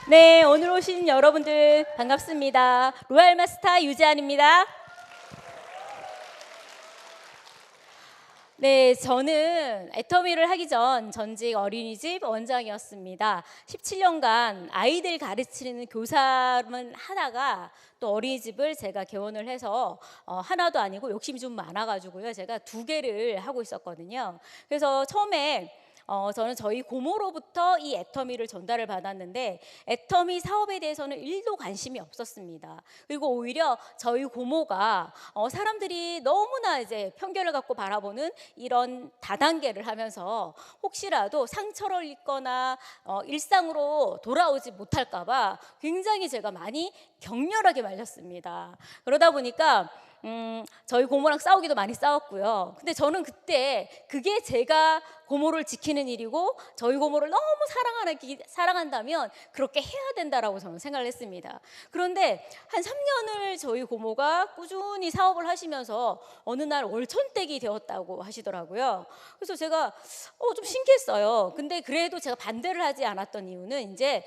네, 오늘 오신 여러분들 반갑습니다. 로얄 마스터 유지안입니다. 네, 저는 애터미를 하기 전 전직 어린이집 원장이었습니다. 17년간 아이들 가르치는 교사만 하다가 또 어린이집을 제가 개원을 해서 하나도 아니고 욕심이 좀 많아가지고요. 제가 두 개를 하고 있었거든요. 그래서 처음에 저는 저희 고모로부터 이 애터미를 전달을 받았는데 애터미 사업에 대해서는 1도 관심이 없었습니다. 그리고 오히려 저희 고모가 사람들이 너무나 이제 편견을 갖고 바라보는 이런 다단계를 하면서 혹시라도 상처를 입거나 일상으로 돌아오지 못할까 봐 굉장히 제가 많이 격렬하게 말렸습니다. 그러다 보니까 저희 고모랑 싸우기도 많이 싸웠고요. 근데 저는 그때 그게 제가 고모를 지키는 일이고 저희 고모를 너무 사랑한다면 그렇게 해야 된다라고 저는 생각을 했습니다. 그런데 한 3년을 저희 고모가 꾸준히 사업을 하시면서 어느 날 월천댁이 되었다고 하시더라고요. 그래서 제가 좀 신기했어요. 근데 그래도 제가 반대를 하지 않았던 이유는 이제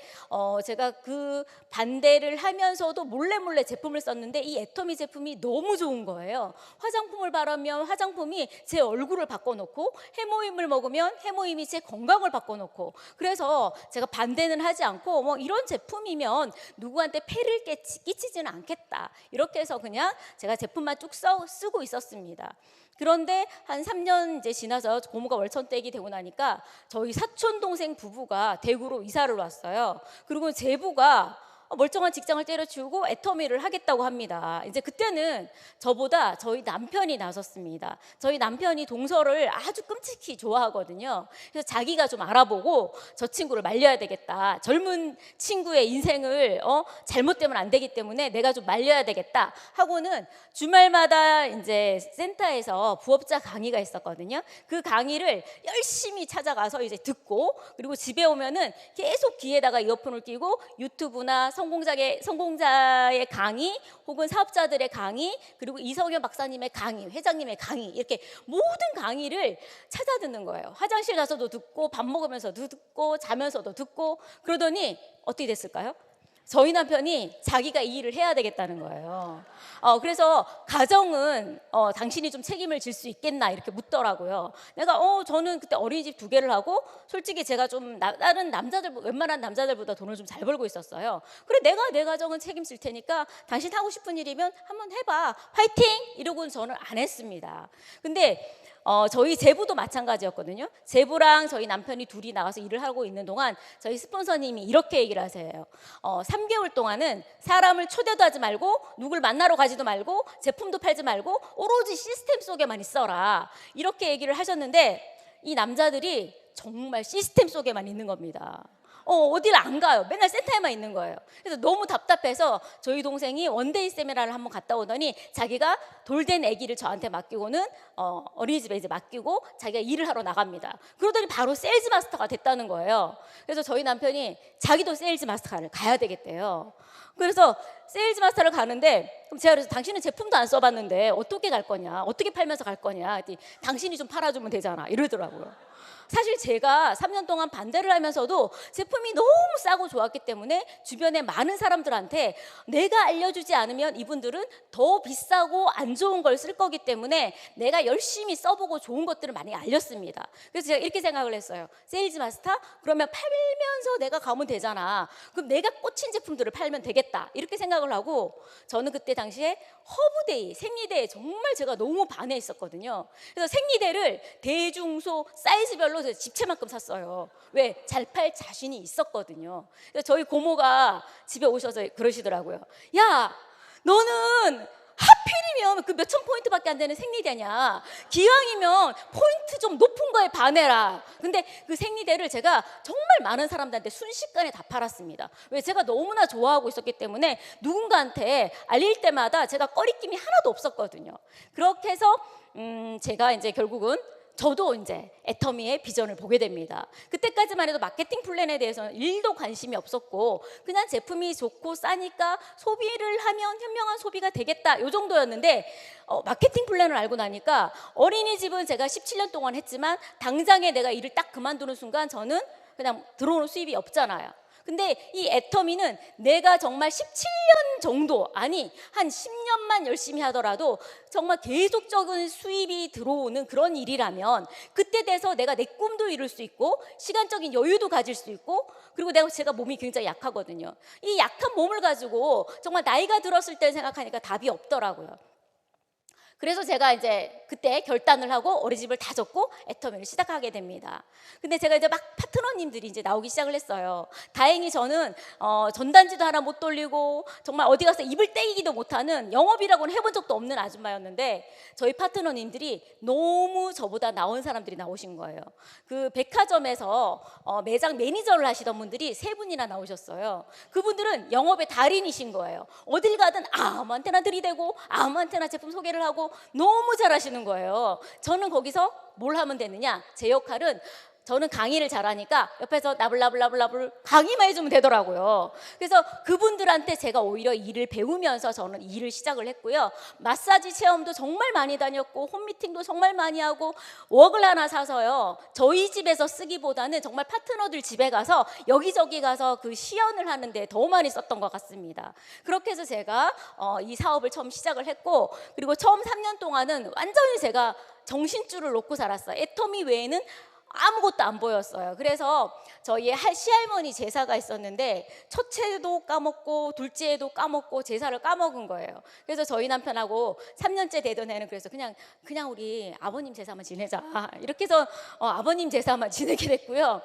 제가 그 반대를 하면서도 몰래 제품을 썼는데 이 애터미 제품이 너무 좋은 거예요. 화장품을 바르면 화장품이 제 얼굴을 바꿔놓고 해모임을 먹으면 해모임이 제 건강을 바꿔놓고, 그래서 제가 반대는 하지 않고 뭐 이런 제품이면 누구한테 폐를 끼치지는 않겠다 이렇게 해서 그냥 제가 제품만 쭉 쓰고 있었습니다. 그런데 한 3년 이제 지나서 고모가 월천댁이 되고 나니까 저희 사촌 동생 부부가 대구로 이사를 왔어요. 그리고 제부가 멀쩡한 직장을 때려치우고 애터미를 하겠다고 합니다. 이제 그때는 저보다 저희 남편이 나섰습니다. 저희 남편이 동서를 아주 끔찍히 좋아하거든요. 그래서 자기가 좀 알아보고 저 친구를 말려야 되겠다. 젊은 친구의 인생을 잘못되면 안 되기 때문에 내가 좀 말려야 되겠다 하고는 주말마다 이제 센터에서 부업자 강의가 있었거든요. 그 강의를 열심히 찾아가서 이제 듣고, 그리고 집에 오면은 계속 귀에다가 이어폰을 끼고 유튜브나 성공자의 강의 혹은 사업자들의 강의, 그리고 이성현 박사님의 강의, 회장님의 강의, 이렇게 모든 강의를 찾아 듣는 거예요. 화장실 가서도 듣고 밥 먹으면서도 듣고 자면서도 듣고. 그러더니 어떻게 됐을까요? 저희 남편이 자기가 이 일을 해야 되겠다는 거예요. 그래서 가정은 당신이 좀 책임을 질 수 있겠나 이렇게 묻더라고요. 내가 저는 그때 어린이집 2개를 하고 솔직히 제가 좀 다른 웬만한 남자들보다 돈을 좀 잘 벌고 있었어요. 그래, 내가 내 가정은 책임질 테니까 당신 하고 싶은 일이면 한번 해봐, 화이팅! 이러고는 저는 안 했습니다. 근데 저희 제부도 마찬가지였거든요. 제부랑 저희 남편이 둘이 나가서 일을 하고 있는 동안 저희 스폰서님이 이렇게 얘기를 하세요. 3개월 동안은 사람을 초대도 하지 말고 누굴 만나러 가지도 말고 제품도 팔지 말고 오로지 시스템 속에만 있어라, 이렇게 얘기를 하셨는데 이 남자들이 정말 시스템 속에만 있는 겁니다. 어딜 안 가요. 맨날 센터에만 있는 거예요. 그래서 너무 답답해서 저희 동생이 원데이 세미나를 한번 갔다 오더니 자기가 돌된 아기를 저한테 맡기고는 어린이집에 이제 맡기고 자기가 일을 하러 나갑니다. 그러더니 바로 세일즈 마스터가 됐다는 거예요. 그래서 저희 남편이 자기도 세일즈 마스터를 가야 되겠대요. 그래서 세일즈 마스터를 가는데, 그럼 제가 그래서 당신은 제품도 안 써봤는데 어떻게 갈 거냐, 어떻게 팔면서 갈 거냐 했더니 당신이 좀 팔아주면 되잖아 이러더라고요. 사실 제가 3년 동안 반대를 하면서도 제품이 너무 싸고 좋았기 때문에 주변에 많은 사람들한테 내가 알려주지 않으면 이분들은 더 비싸고 안 좋은 걸 쓸 거기 때문에 내가 열심히 써보고 좋은 것들을 많이 알렸습니다. 그래서 제가 이렇게 생각을 했어요. 세일즈 마스터? 그러면 팔면서 내가 가면 되잖아. 그럼 내가 꽂힌 제품들을 팔면 되겠다, 이렇게 생각을 하고, 저는 그때 당시에 허브데이, 생리대에 정말 제가 너무 반해있었거든요. 그래서 생리대를 대중소 사이즈별로 집채만큼 샀어요. 왜? 잘 팔 자신이 있었거든요. 그래서 저희 고모가 집에 오셔서 그러시더라고요. 야, 너는 하필이면 그 몇천 포인트밖에 안 되는 생리대냐, 기왕이면 포인트 좀 높은 거에 반해라. 근데 그 생리대를 제가 정말 많은 사람들한테 순식간에 다 팔았습니다. 왜? 제가 너무나 좋아하고 있었기 때문에 누군가한테 알릴 때마다 제가 꺼리낌이 하나도 없었거든요. 그렇게 해서 제가 이제 결국은 저도 이제 애터미의 비전을 보게 됩니다. 그때까지만 해도 마케팅 플랜에 대해서는 1도 관심이 없었고 그냥 제품이 좋고 싸니까 소비를 하면 현명한 소비가 되겠다, 이 정도였는데 마케팅 플랜을 알고 나니까 어린이집은 제가 17년 동안 했지만 당장에 내가 일을 딱 그만두는 순간 저는 그냥 들어오는 수입이 없잖아요. 근데 이 애터미는 내가 정말 17년 정도, 아니 한 10년만 열심히 하더라도 정말 계속적인 수입이 들어오는 그런 일이라면 그때 돼서 내가 내 꿈도 이룰 수 있고 시간적인 여유도 가질 수 있고, 그리고 제가 몸이 굉장히 약하거든요. 이 약한 몸을 가지고 정말 나이가 들었을 때 생각하니까 답이 없더라고요. 그래서 제가 이제 그때 결단을 하고 어린이집을 다 접고 애터미를 시작하게 됩니다. 근데 제가 이제 막 파트너님들이 이제 나오기 시작을 했어요. 다행히 저는 전단지도 하나 못 돌리고 정말 어디 가서 입을 떼기도 못하는, 영업이라고는 해본 적도 없는 아줌마였는데 저희 파트너님들이 너무 저보다 나은 사람들이 나오신 거예요. 그 백화점에서 매장 매니저를 하시던 분들이 3분이나 나오셨어요. 그분들은 영업의 달인이신 거예요. 어딜 가든 아무한테나 들이대고 아무한테나 제품 소개를 하고 너무 잘하시는 거예요. 저는 거기서 뭘 하면 되느냐, 제 역할은, 저는 강의를 잘하니까 옆에서 나불나불나불나불 강의만 해주면 되더라고요. 그래서 그분들한테 제가 오히려 일을 배우면서 저는 일을 시작을 했고요. 마사지 체험도 정말 많이 다녔고 홈미팅도 정말 많이 하고, 웍을 하나 사서요, 저희 집에서 쓰기보다는 정말 파트너들 집에 가서 여기저기 가서 그 시연을 하는데 더 많이 썼던 것 같습니다. 그렇게 해서 제가 이 사업을 처음 시작을 했고, 그리고 처음 3년 동안은 완전히 제가 정신줄을 놓고 살았어요. 애터미 외에는 아무것도 안 보였어요. 그래서 저희 시할머니 제사가 있었는데 첫째도 까먹고 둘째도 까먹고 제사를 까먹은 거예요. 그래서 저희 남편하고 3년째 되던 해는 그래서 그냥 우리 아버님 제사만 지내자, 이렇게 해서 아버님 제사만 지내게 됐고요.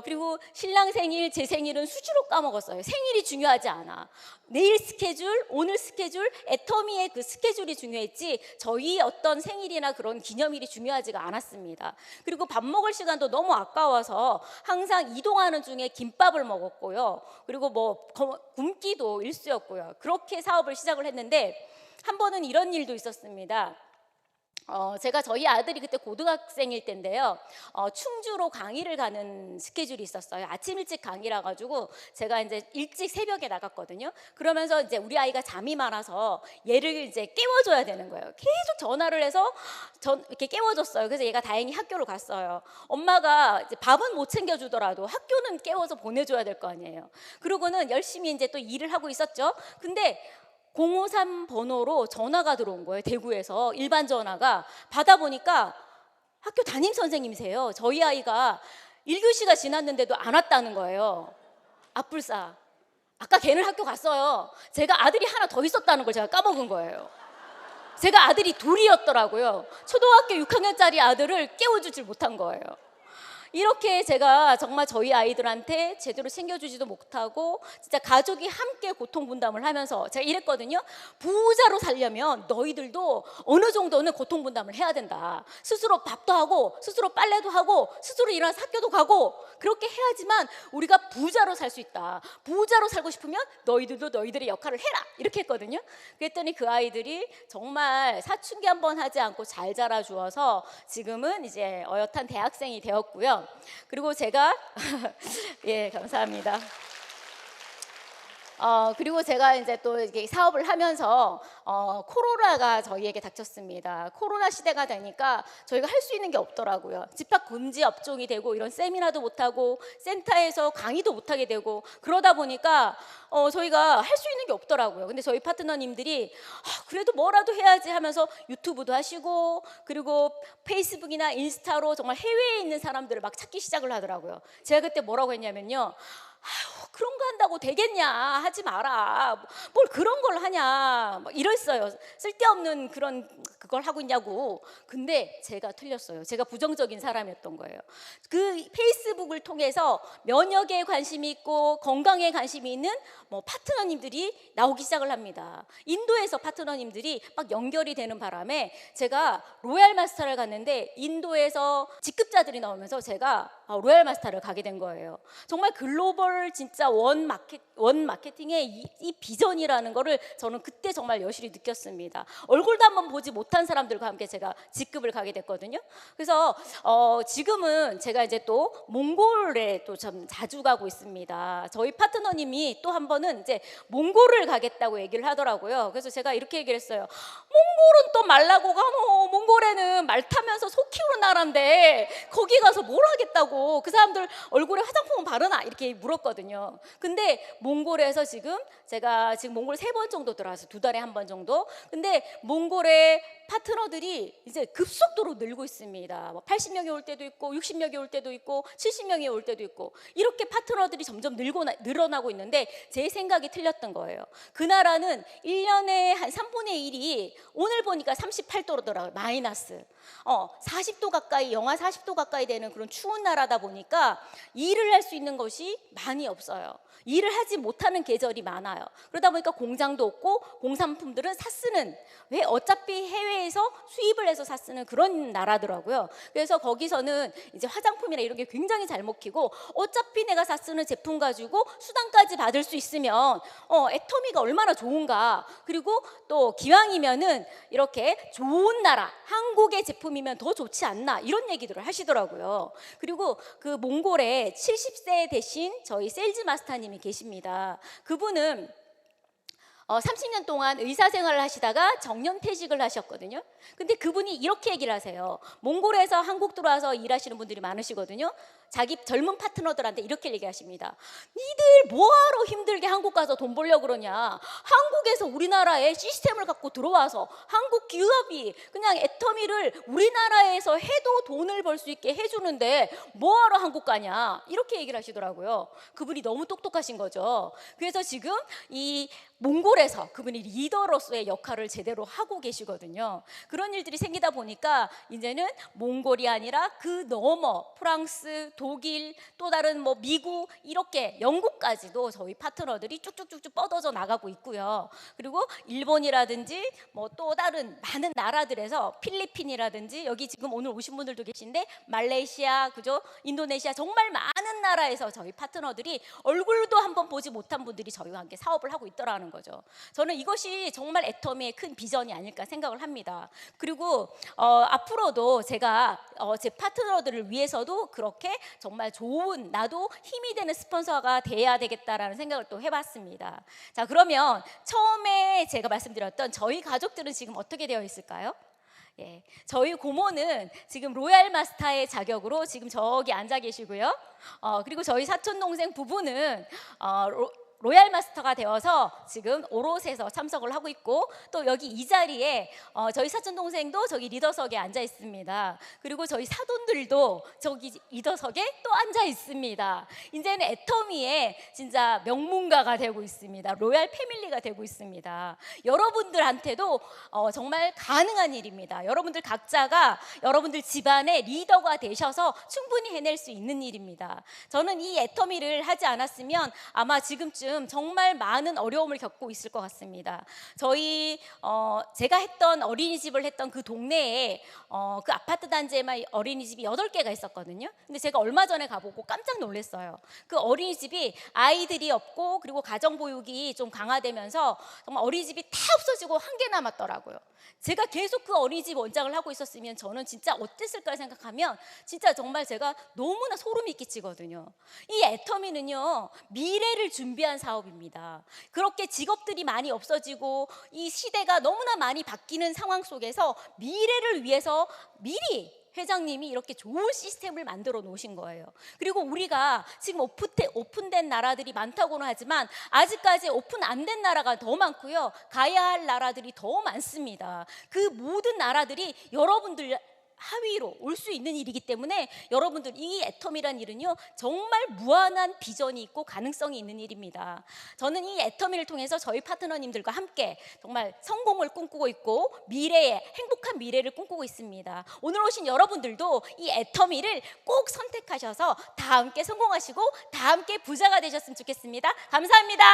그리고 신랑 생일, 제 생일은 수시로 까먹었어요. 생일이 중요하지 않아. 내일 스케줄, 오늘 스케줄, 애터미의 그 스케줄이 중요했지 저희 어떤 생일이나 그런 기념일이 중요하지가 않았습니다. 그리고 밥 먹을 시간도 너무 아까워서 항상 이동하는 중에 김밥을 먹었고요. 그리고 굶기도 일쑤였고요. 그렇게 사업을 시작을 했는데 한 번은 이런 일도 있었습니다. 제가 저희 아들이 그때 고등학생일 때인데요. 충주로 강의를 가는 스케줄이 있었어요. 아침 일찍 강의라 가지고 제가 이제 일찍 새벽에 나갔거든요. 그러면서 이제 우리 아이가 잠이 많아서 얘를 이제 깨워줘야 되는 거예요. 계속 전화를 해서 이렇게 깨워줬어요. 그래서 얘가 다행히 학교를 갔어요. 엄마가 이제 밥은 못 챙겨주더라도 학교는 깨워서 보내줘야 될 거 아니에요. 그러고는 열심히 이제 또 일을 하고 있었죠. 근데 053 번호로 전화가 들어온 거예요. 대구에서 일반 전화가. 받아보니까 학교 담임 선생님이세요. 저희 아이가 1교시가 지났는데도 안 왔다는 거예요. 앞불싸. 아까 걔는 학교 갔어요. 제가 아들이 하나 더 있었다는 걸 제가 까먹은 거예요. 제가 아들이 둘이었더라고요. 초등학교 6학년짜리 아들을 깨워주질 못한 거예요. 이렇게 제가 정말 저희 아이들한테 제대로 챙겨주지도 못하고 진짜 가족이 함께 고통 분담을 하면서 제가 이랬거든요. 부자로 살려면 너희들도 어느 정도는 고통 분담을 해야 된다. 스스로 밥도 하고 스스로 빨래도 하고 스스로 일어나서 학교도 가고 그렇게 해야지만 우리가 부자로 살 수 있다. 부자로 살고 싶으면 너희들도 너희들의 역할을 해라. 이렇게 했거든요. 그랬더니 그 아이들이 정말 사춘기 한번 하지 않고 잘 자라주어서 지금은 이제 어엿한 대학생이 되었고요. 그리고 제가 예, 감사합니다. 그리고 제가 이제 또 이렇게 사업을 하면서 코로나가 저희에게 닥쳤습니다. 코로나 시대가 되니까 저희가 할 수 있는 게 없더라고요. 집합 금지 업종이 되고 이런 세미나도 못하고 센터에서 강의도 못하게 되고 그러다 보니까 저희가 할 수 있는 게 없더라고요. 근데 저희 파트너님들이 그래도 뭐라도 해야지 하면서 유튜브도 하시고 그리고 페이스북이나 인스타로 정말 해외에 있는 사람들을 막 찾기 시작을 하더라고요. 제가 그때 뭐라고 했냐면요. 그런 거 한다고 되겠냐, 하지 마라, 뭘 그런 걸 하냐, 막 이랬어요. 쓸데없는 그걸 하고 있냐고. 근데 제가 틀렸어요. 제가 부정적인 사람이었던 거예요. 그 페이스북을 통해서 면역에 관심이 있고 건강에 관심이 있는 파트너님들이 나오기 시작을 합니다. 인도에서 파트너님들이 막 연결이 되는 바람에 제가 로얄 마스터를 갔는데 인도에서 직급자들이 나오면서 제가 로얄 마스터를 가게 된 거예요. 정말 글로벌 진짜 원 마케팅의 이 비전이라는 거를 저는 그때 정말 여실히 느꼈습니다. 얼굴도 한번 보지 못한 사람들과 함께 제가 직급을 가게 됐거든요. 그래서 지금은 제가 이제 또 몽골에 또 참 자주 가고 있습니다. 저희 파트너님이 또 한 번은 이제 몽골을 가겠다고 얘기를 하더라고요. 그래서 제가 이렇게 얘기를 했어요. 몽골은 또 말 타고 가노. 몽골에는 말 타면서 소 키우는 나라인데 거기 가서 뭘 하겠다고. 하고 그 사람들 얼굴에 화장품은 바르나 이렇게 물었거든요. 근데 몽골에서 제가 지금 몽골 3번 정도 들어와서 2달에 1번 정도. 근데 몽골의 파트너들이 이제 급속도로 늘고 있습니다. 80명이 올 때도 있고 60명이 올 때도 있고 70명이 올 때도 있고 이렇게 파트너들이 점점 늘어나고 있는데 제 생각이 틀렸던 거예요. 그 나라는 1년에 한 3분의 1이 오늘 보니까 38도더라고요. 마이너스. 40도 가까이, 영하 40도 가까이 되는 그런 추운 나라다 보니까 일을 할 수 있는 것이 많이 없어요. 일을 하지 못하는 계절이 많아요. 그러다 보니까 공장도 없고 공산품들은 사쓰는, 왜 어차피 해외에서 수입을 해서 사쓰는 그런 나라더라고요. 그래서 거기서는 이제 화장품이나 이런 게 굉장히 잘 먹히고 어차피 내가 사쓰는 제품 가지고 수당까지 받을 수 있으면 애터미가 얼마나 좋은가. 그리고 또 기왕이면은 이렇게 좋은 나라, 한국의 제품이면 더 좋지 않나 이런 얘기들을 하시더라고요. 그리고 그 몽골에 70세 되신 저희 세일즈 마스터님이 계십니다. 그분은 30년 동안 의사 생활을 하시다가 정년퇴직을 하셨거든요. 근데 그분이 이렇게 얘기를 하세요. 몽골에서 한국 들어와서 일하시는 분들이 많으시거든요. 자기 젊은 파트너들한테 이렇게 얘기하십니다. 니들 뭐하러 힘들게 한국 가서 돈 벌려고 그러냐. 한국에서 우리나라에 시스템을 갖고 들어와서 한국 기업이 그냥 애터미를 우리나라에서 해도 돈을 벌 수 있게 해주는데 뭐하러 한국 가냐. 이렇게 얘기를 하시더라고요. 그분이 너무 똑똑하신 거죠. 그래서 지금 이 몽골에서 그분이 리더로서의 역할을 제대로 하고 계시거든요. 그런 일들이 생기다 보니까 이제는 몽골이 아니라 그 너머 프랑스, 독일, 또 다른 미국, 이렇게 영국까지도 저희 파트너들이 쭉쭉쭉쭉 뻗어져 나가고 있고요. 그리고 일본이라든지 또 다른 많은 나라들에서 필리핀이라든지 여기 지금 오늘 오신 분들도 계신데 말레이시아, 그죠? 인도네시아 정말 많은 나라에서 저희 파트너들이 얼굴도 한번 보지 못한 분들이 저희와 함께 사업을 하고 있더라는 거죠. 저는 이것이 정말 애터미의 큰 비전이 아닐까 생각을 합니다. 그리고 앞으로도 제가 제 파트너들을 위해서도 그렇게 정말 좋은, 나도 힘이 되는 스폰서가 돼야 되겠다라는 생각을 또 해봤습니다. 자, 그러면 처음에 제가 말씀드렸던 저희 가족들은 지금 어떻게 되어 있을까요? 예, 저희 고모는 지금 로얄 마스터의 자격으로 지금 저기 앉아 계시고요. 그리고 저희 사촌 동생 부부는 로얄 마스터가 되어서 지금 오롯에서 참석을 하고 있고, 또 여기 이 자리에 저희 사촌 동생도 저기 리더석에 앉아 있습니다. 그리고 저희 사돈들도 저기 리더석에 또 앉아 있습니다. 이제는 애터미의 진짜 명문가가 되고 있습니다. 로얄 패밀리가 되고 있습니다. 여러분들한테도 정말 가능한 일입니다. 여러분들 각자가 여러분들 집안의 리더가 되셔서 충분히 해낼 수 있는 일입니다. 저는 이 애터미를 하지 않았으면 아마 지금쯤 정말 많은 어려움을 겪고 있을 것 같습니다. 제가 했던 어린이집을 했던 그 동네에 그 아파트 단지에만 어린이집이 8개가 있었거든요. 근데 제가 얼마 전에 가보고 깜짝 놀랐어요. 그 어린이집이 아이들이 없고 그리고 가정보육이 좀 강화되면서 정말 어린이집이 다 없어지고 1개 남았더라고요. 제가 계속 그 어린이집 원장을 하고 있었으면 저는 진짜 어땠을까 생각하면 진짜 정말 제가 너무나 소름이 끼치거든요. 이 애터미는요, 미래를 준비한 사업입니다. 그렇게 직업들이 많이 없어지고 이 시대가 너무나 많이 바뀌는 상황 속에서 미래를 위해서 미리 회장님이 이렇게 좋은 시스템을 만들어 놓으신 거예요. 그리고 우리가 지금 오픈된 나라들이 많다고는 하지만 아직까지 오픈 안 된 나라가 더 많고요. 가야 할 나라들이 더 많습니다. 그 모든 나라들이 여러분들 하위로 올 수 있는 일이기 때문에 여러분들 이 애터미란 일은요, 정말 무한한 비전이 있고 가능성이 있는 일입니다. 저는 이 애터미를 통해서 저희 파트너님들과 함께 정말 성공을 꿈꾸고 있고 행복한 미래를 꿈꾸고 있습니다. 오늘 오신 여러분들도 이 애터미를 꼭 선택하셔서 다 함께 성공하시고 다 함께 부자가 되셨으면 좋겠습니다. 감사합니다.